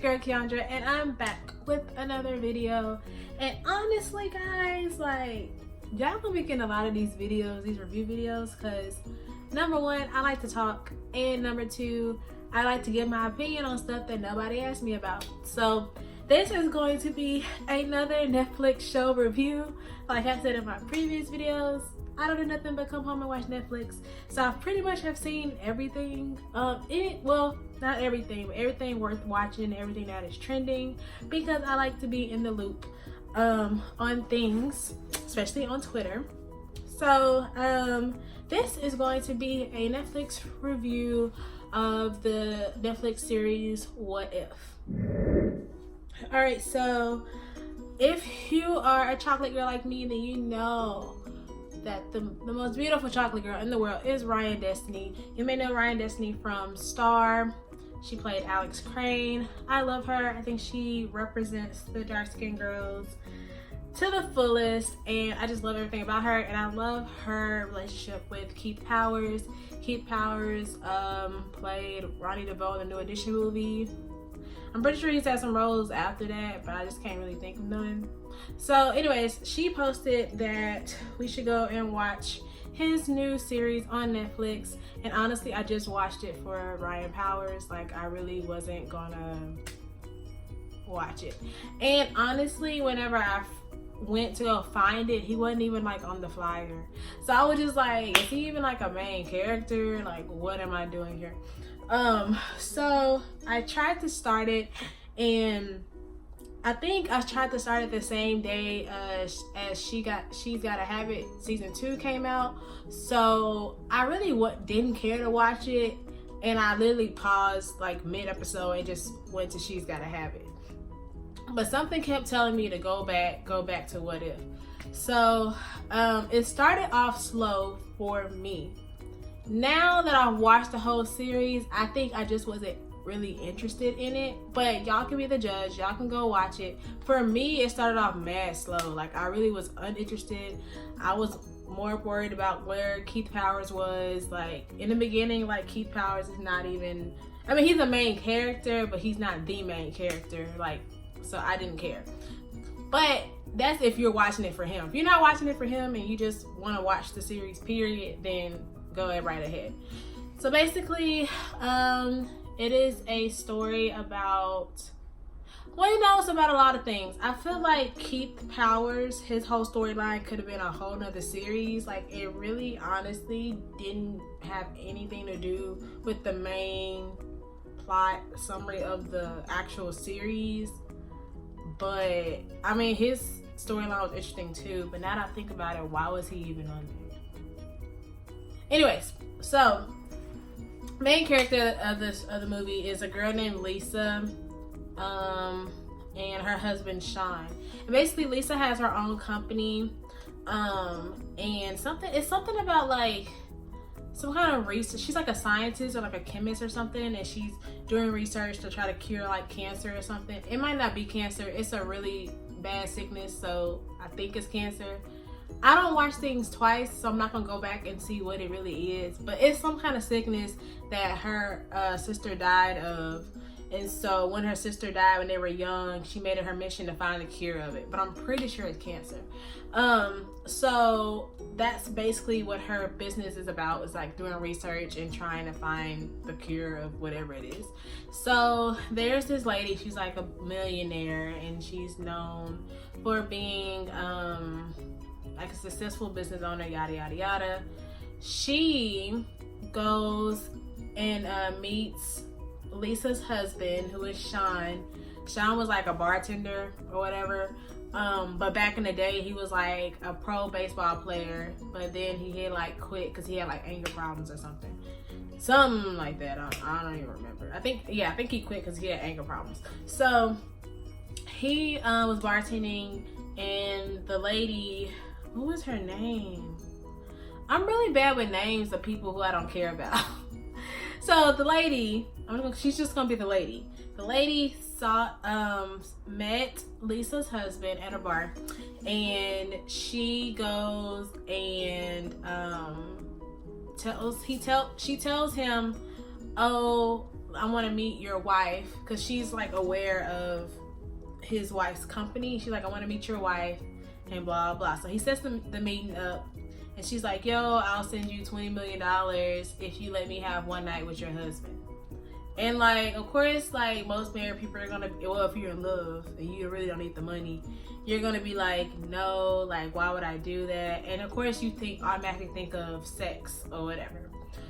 girl Keandra, and I'm back with another video. And honestly guys, like, y'all gonna be getting a lot of these videos, these review videos, because number one, I like to talk, and number two, I like to give my opinion on stuff that nobody asked me about. So this is going to be another Netflix show review. Like I said in my previous videos, I don't do nothing but come home and watch Netflix. So I pretty much have seen everything. Well, not everything, but everything worth watching, everything that is trending, because I like to be in the loop on things, especially on Twitter. So this is going to be a Netflix review of the Netflix series What If. Alright, so if you are a chocolate girl like me, then you know that the most beautiful chocolate girl in the world is Ryan Destiny. You may know Ryan Destiny from Star. She played Alex Crane. I love her. I think she represents the dark-skinned girls to the fullest, and I just love everything about her. And I love her relationship with Keith Powers. Keith Powers played Ronnie DeVoe in the New Edition movie. I'm pretty sure he's had some roles after that, but I just can't really think of none. So anyways, she posted that we should go and watch his new series on Netflix. And honestly, I just watched it for Ryan Powers. Like, I really wasn't gonna watch it. And honestly, whenever I went to go find it, he wasn't even like on the flyer. So I was just like, is he even like a main character? Like, what am I doing here? So I tried to start it, and I think I tried to start it the same day as She's Gotta Have It season 2 came out. So I really didn't care to watch it, and I literally paused like mid-episode and just went to She's Gotta Have It. But something kept telling me to go back to What If. So it started off slow for me. Now that I've watched the whole series, I think I just wasn't really interested in it. But y'all can be the judge. Y'all can go watch it. For me, it started off mad slow. Like, I really was uninterested. I was more worried about where Keith Powers was. Like, in the beginning, like, Keith Powers is not even, I mean, he's a main character, but he's not the main character. Like, so I didn't care. But that's if you're watching it for him. If you're not watching it for him and you just want to watch the series period, then go right ahead. So basically, it is a story about, well, you know, it's about a lot of things. I feel like Keith Powers, his whole storyline could have been a whole nother series. Like, it really honestly didn't have anything to do with the main plot summary of the actual series. But I mean, his storyline was interesting too, but now that I think about it, why was he even on there? Anyways, so main character of the movie is a girl named Lisa, and her husband Sean. And basically, Lisa has her own company, and it's something about like some kind of research. She's like a scientist or like a chemist or something, and she's doing research to try to cure like cancer or something. It might not be cancer. It's a really bad sickness, so I think it's cancer. I don't watch things twice, so I'm not gonna go back and see what it really is, but it's some kind of sickness that her sister died of. And so when her sister died when they were young, she made it her mission to find a cure of it, but I'm pretty sure it's cancer. So that's basically what her business is about, is like doing research and trying to find the cure of whatever it is. So there's this lady, she's like a millionaire, and she's known for being like a successful business owner, yada yada yada. She goes and meets Lisa's husband, who is Sean. Sean was like a bartender or whatever, but back in the day he was like a pro baseball player, but then he had like quit because he had like anger problems or something like that. I don't even remember. I think he quit because he had anger problems. So he was bartending, and the lady, what was her name? I'm really bad with names of people who I don't care about. So the lady, she's just gonna be the lady. The lady met Lisa's husband at a bar, and she goes and she tells him, oh, I want to meet your wife, because she's like aware of his wife's company. She's like, I want to meet your wife and blah blah. So he sets the meeting up, and she's like, yo, I'll send you $20 million if you let me have one night with your husband. And like, of course, like most married people are gonna, well, if you're in love and you really don't need the money, you're gonna be like, no, like why would I do that? And of course you automatically think of sex or whatever.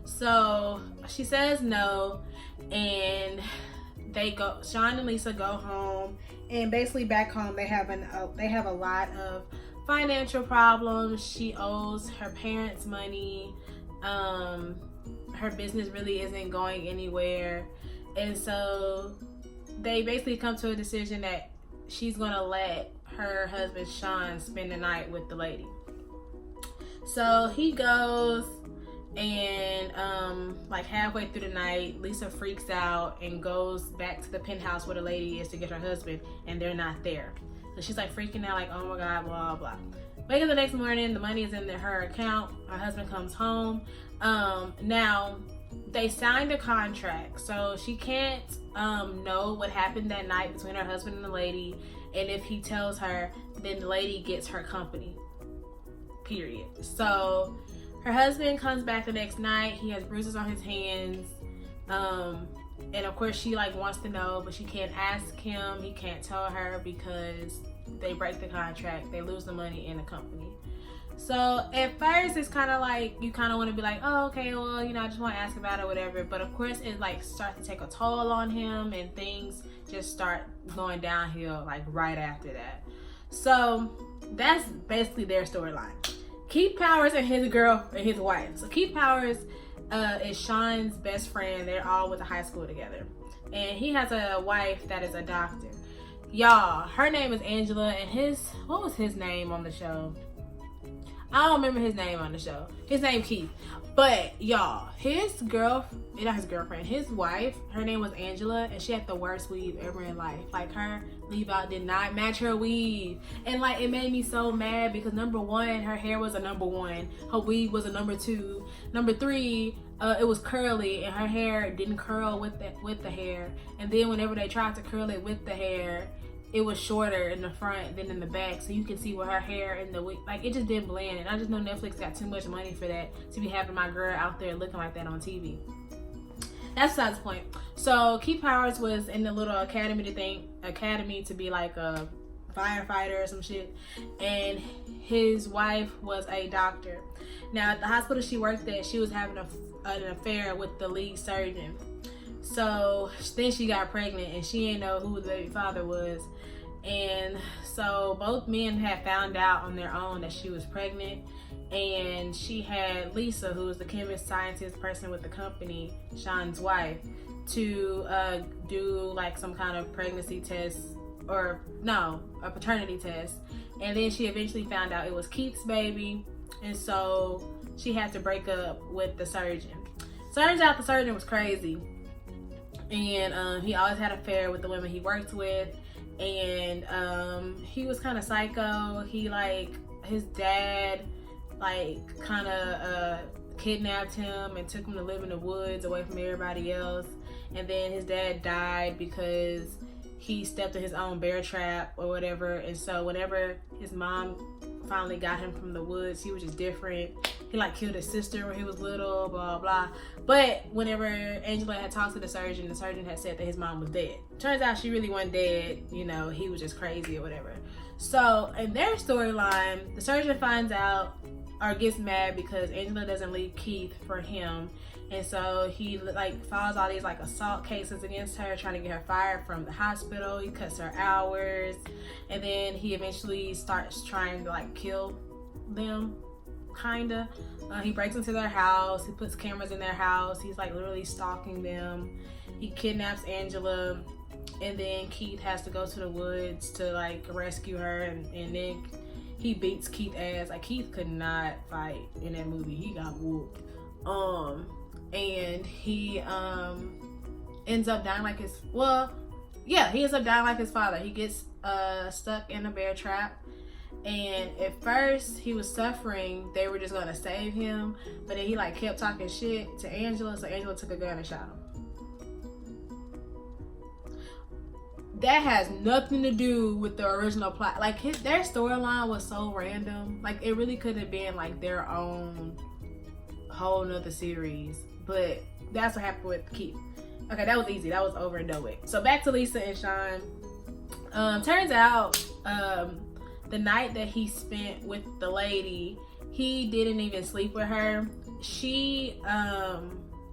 So she says no, and Sean and Lisa go home, and basically back home they have a lot of financial problems. She owes her parents money. Her business really isn't going anywhere, and so they basically come to a decision that she's gonna let her husband Sean spend the night with the lady. So he goes, and like halfway through the night, Lisa freaks out and goes back to the penthouse where the lady is to get her husband, and they're not there. So she's like freaking out, like, oh my god, blah blah. Wake up the next morning, the money is in her account. Her husband comes home. Now they signed a contract, so she can't know what happened that night between her husband and the lady. And if he tells her, then the lady gets her company, period. So her husband comes back the next night. He has bruises on his hands, and of course she like wants to know, but she can't ask him. He can't tell her because they break the contract, they lose the money in the company. So at first it's kind of like you kind of want to be like, oh okay, well, you know, I just want to ask about it or whatever. But of course it like starts to take a toll on him, and things just start going downhill like right after that. So that's basically their storyline. Keith Powers and his girl and his wife. So Keith Powers is Sean's best friend. They're all with the high school together, and he has a wife that is a doctor. Y'all, her name is Angela, and what was his name on the show? I don't remember his name on the show. His name Keith. But y'all, his wife, her name was Angela, and she had the worst weave ever in life. Like, her leave out did not match her weave. And like, it made me so mad because number one, her hair was a number one. Her weave was a number two. Number three, it was curly, and her hair didn't curl with the hair. And then whenever they tried to curl it with the hair, it was shorter in the front than in the back, so you can see where her hair and the wig, like, it just didn't blend. And I just know Netflix got too much money for that, to be having my girl out there looking like that on TV. That's besides the point. So Keith Powers was in the little academy to be like a firefighter or some shit, and his wife was a doctor. Now at the hospital she worked at, she was having an affair with the lead surgeon. So then she got pregnant, and she didn't know who the baby father was. And so both men had found out on their own that she was pregnant, and she had Lisa, who was the chemist scientist person with the company, Sean's wife, to do like some kind of pregnancy test, or no, a paternity test. And then she eventually found out it was Keith's baby, and so she had to break up with the surgeon. Turns out the surgeon was crazy, and he always had an affair with the women he worked with, and he was kind of psycho. He like, his dad like kind of kidnapped him and took him to live in the woods away from everybody else. And then his dad died because he stepped in his own bear trap or whatever. And so whenever his mom finally got him from the woods, he was just different. He like killed his sister when he was little, blah blah. But whenever Angela had talked to the surgeon had said that his mom was dead. Turns out she really wasn't dead, you know, he was just crazy or whatever. So in their storyline, the surgeon finds out or gets mad because Angela doesn't leave Keith for him. And so he like files all these like assault cases against her, trying to get her fired from the hospital. He cuts her hours, and then he eventually starts trying to like kill them, kinda. He breaks into their house, he puts cameras in their house, he's like literally stalking them. He kidnaps Angela, and then Keith has to go to the woods to like rescue her, and then he beats Keith's ass. Like, Keith could not fight in that movie. He got whooped. And he ends up dying like his father. He gets stuck in a bear trap, and at first he was suffering. They were just gonna save him, but then he like kept talking shit to Angela, so Angela took a gun and shot him. that has nothing to do with the original plot. Like their storyline was so random. Like it really could have been like their own whole nother series. But that's what happened with Keith. Okay, that was easy. That was over and done with. So back to Lisa and Sean. Turns out the night that he spent with the lady, he didn't even sleep with her. She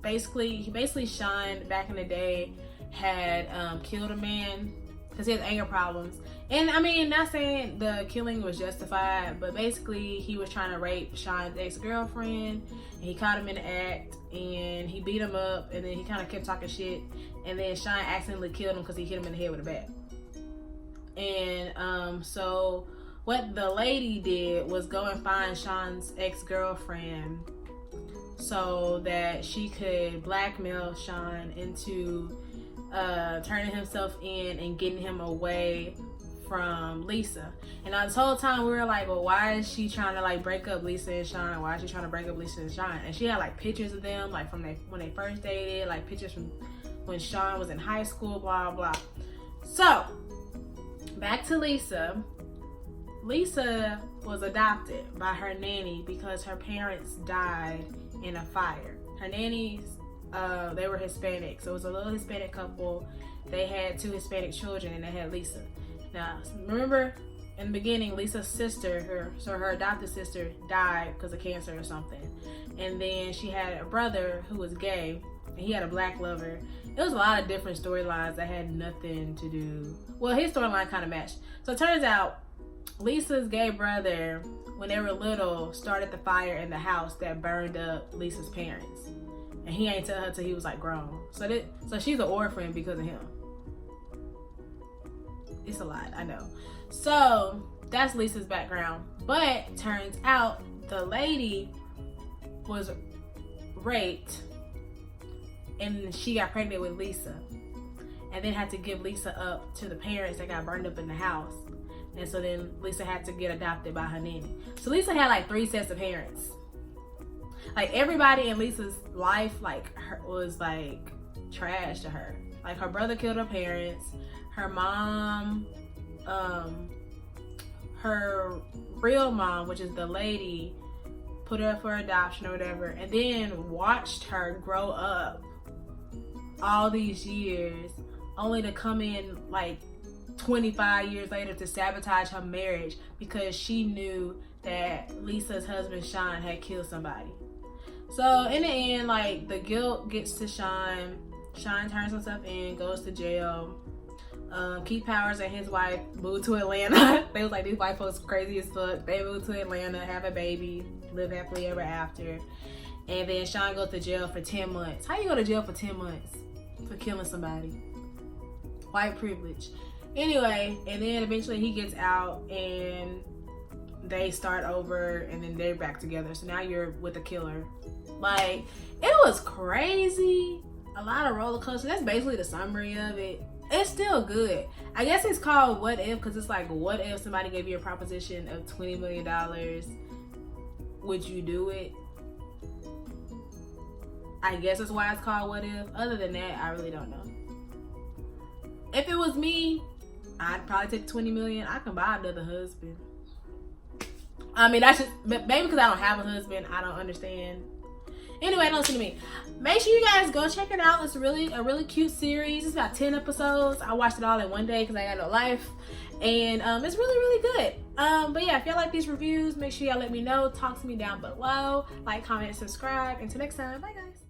basically Sean back in the day had killed a man because he has anger problems. And I mean, not saying the killing was justified, but basically he was trying to rape Sean's ex-girlfriend, and he caught him in the act, and he beat him up, and then he kind of kept talking shit, and then Sean accidentally killed him because he hit him in the head with a bat. And so what the lady did was go and find Sean's ex-girlfriend so that she could blackmail Sean into turning himself in and getting him away from Lisa. And this whole time we were like, well, why is she trying to like break up Lisa and Sean? Why is she trying to break up Lisa and Sean? And she had like pictures of them like from when they first dated, like pictures from when Sean was in high school, blah blah. So back to Lisa. Lisa was adopted by her nanny because her parents died in a fire. Her nannies, they were Hispanic, so it was a little Hispanic couple. They had 2 Hispanic children, and they had Lisa. Now, remember in the beginning, Lisa's sister, her adopted sister, died because of cancer or something. And then she had a brother who was gay, and he had a black lover. It was a lot of different storylines that had nothing to do. Well, his storyline kind of matched. So it turns out Lisa's gay brother, when they were little, started the fire in the house that burned up Lisa's parents. And he ain't tell her till he was like grown. So she's an orphan because of him. It's a lot, I know. So that's Lisa's background. But turns out the lady was raped and she got pregnant with Lisa. And then had to give Lisa up to the parents that got burned up in the house. And so then Lisa had to get adopted by her nanny. So Lisa had like 3 sets of parents. Like everybody in Lisa's life was like trash to her. Like her brother killed her parents. Her mom, her real mom, which is the lady, put her up for adoption or whatever, and then watched her grow up all these years, only to come in like 25 years later to sabotage her marriage because she knew that Lisa's husband Sean had killed somebody. So in the end, like the guilt gets to Sean. Sean turns himself in, goes to jail. Keith Powers and his wife moved to Atlanta. They was like, these white folks crazy as fuck. They moved to Atlanta, have a baby, live happily ever after. And then Sean goes to jail for 10 months. How you go to jail for 10 months for killing somebody? White privilege. Anyway, and then eventually he gets out and they start over and then they're back together. So now you're with a killer. Like, it was crazy. A lot of roller coasters. That's basically the summary of it. It's still good. I guess it's called What If because it's like, what if somebody gave you a proposition of $20 million? Would you do it? I guess that's why it's called What If. Other than that, I really don't know. If it was me, I'd probably take 20 million. I can buy another husband. I mean, that's just maybe because I don't have a husband. I don't understand. Anyway, don't listen to me. Make sure you guys go check it out. It's a really cute series. It's about 10 episodes. I watched it all in one day because I got no life. And it's really good. But yeah, if y'all like these reviews, make sure y'all let me know. Talk to me down below. Like, comment, and subscribe. Until next time, bye guys.